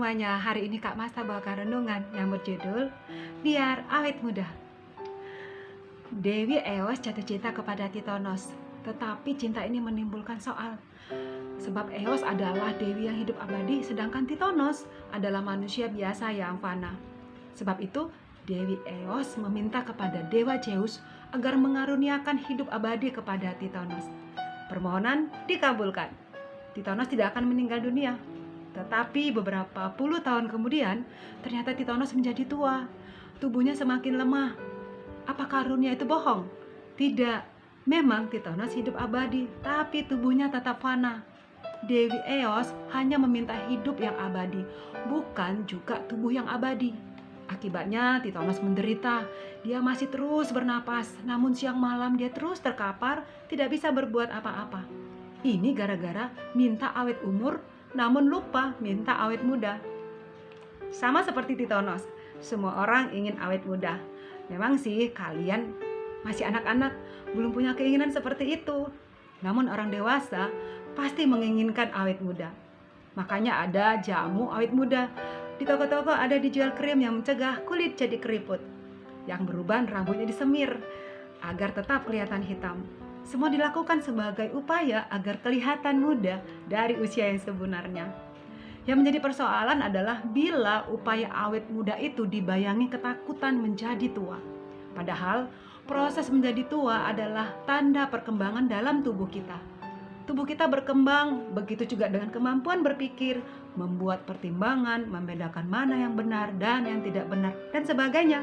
semuanya, hari ini Kak Masta bawakan renungan yang berjudul Biar Awet Muda. Dewi Eos jatuh cinta kepada Titonos, tetapi cinta ini menimbulkan soal. Sebab Eos adalah dewi yang hidup abadi, sedangkan Titonos adalah manusia biasa yang fana. Sebab itu, Dewi Eos meminta kepada Dewa Zeus agar mengaruniakan hidup abadi kepada Titonos. Permohonan dikabulkan. Titonos tidak akan meninggal dunia. Tetapi beberapa puluh tahun kemudian, ternyata Titonos menjadi tua. Tubuhnya semakin lemah. Apa karunia itu bohong? Tidak. Memang Titonos hidup abadi, tapi tubuhnya tetap fana. Dewi Eos hanya meminta hidup yang abadi, bukan juga tubuh yang abadi. Akibatnya Titonos menderita. Dia masih terus bernapas, namun siang malam dia terus terkapar, tidak bisa berbuat apa-apa. Ini gara-gara minta awet umur, namun lupa minta awet muda. Sama seperti Titonos, semua orang ingin awet muda. Memang sih kalian masih anak-anak, belum punya keinginan seperti itu. Namun orang dewasa pasti menginginkan awet muda. Makanya ada jamu awet muda. Di toko-toko ada dijual krim yang mencegah kulit jadi keriput, yang berubah rambutnya disemir agar tetap kelihatan hitam. Semua dilakukan sebagai upaya agar kelihatan muda dari usia yang sebenarnya. Yang menjadi persoalan adalah bila upaya awet muda itu dibayangi ketakutan menjadi tua. Padahal proses menjadi tua adalah tanda perkembangan dalam tubuh kita. Tubuh kita berkembang, begitu juga dengan kemampuan berpikir, membuat pertimbangan, membedakan mana yang benar dan yang tidak benar, dan sebagainya.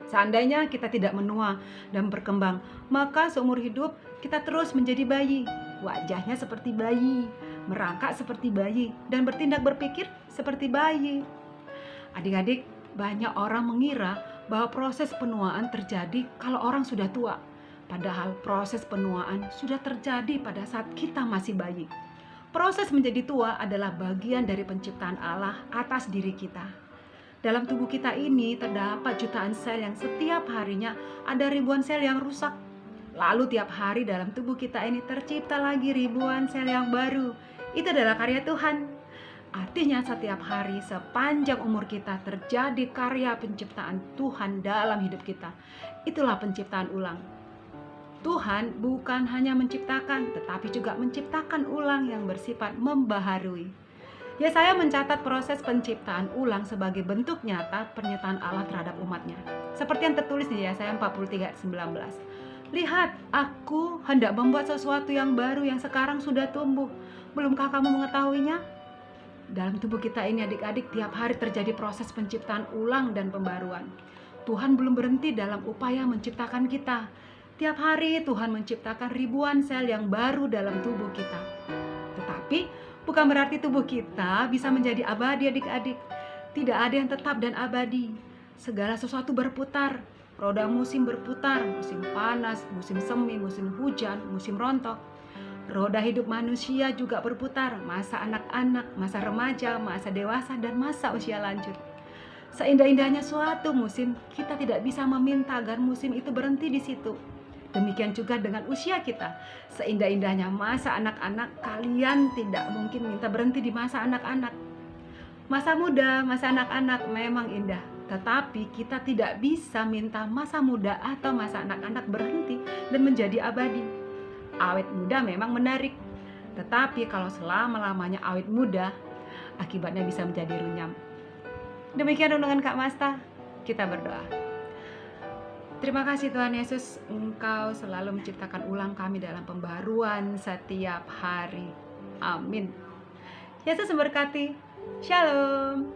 Seandainya kita tidak menua dan berkembang, maka seumur hidup kita terus menjadi bayi. Wajahnya seperti bayi, merangkak seperti bayi, dan bertindak berpikir seperti bayi. Adik-adik, banyak orang mengira bahwa proses penuaan terjadi kalau orang sudah tua. Padahal proses penuaan sudah terjadi pada saat kita masih bayi. Proses menjadi tua adalah bagian dari penciptaan Allah atas diri kita. Dalam tubuh kita ini terdapat jutaan sel yang setiap harinya ada ribuan sel yang rusak. Lalu tiap hari dalam tubuh kita ini tercipta lagi ribuan sel yang baru. Itu adalah karya Tuhan. Artinya setiap hari sepanjang umur kita terjadi karya penciptaan Tuhan dalam hidup kita. Itulah penciptaan ulang. Tuhan bukan hanya menciptakan, tetapi juga menciptakan ulang yang bersifat membaharui. Yesaya mencatat proses penciptaan ulang sebagai bentuk nyata pernyataan Allah terhadap umatnya. Seperti yang tertulis di Yesaya 43:19. Lihat, aku hendak membuat sesuatu yang baru yang sekarang sudah tumbuh. Belumkah kamu mengetahuinya? Dalam tubuh kita ini adik-adik tiap hari terjadi proses penciptaan ulang dan pembaruan. Tuhan belum berhenti dalam upaya menciptakan kita. Tiap hari Tuhan menciptakan ribuan sel yang baru dalam tubuh kita. Tetapi bukan berarti tubuh kita bisa menjadi abadi adik-adik. Tidak ada yang tetap dan abadi. Segala sesuatu berputar. Roda musim berputar, musim panas, musim semi, musim hujan, musim rontok. Roda hidup manusia juga berputar, masa anak-anak, masa remaja, masa dewasa, dan masa usia lanjut. Seindah-indahnya suatu musim, kita tidak bisa meminta agar musim itu berhenti di situ. Demikian juga dengan usia kita. Seindah-indahnya masa anak-anak, kalian tidak mungkin minta berhenti di masa anak-anak. Masa muda, masa anak-anak memang indah, tetapi kita tidak bisa minta masa muda atau masa anak-anak berhenti dan menjadi abadi. Awet muda memang menarik, tetapi kalau selama-lamanya awet muda, akibatnya bisa menjadi runyam. Demikian renungan Kak Masta. Kita berdoa. Terima kasih Tuhan Yesus, Engkau selalu menciptakan ulang kami dalam pembaruan setiap hari. Amin. Yesus memberkati. Shalom.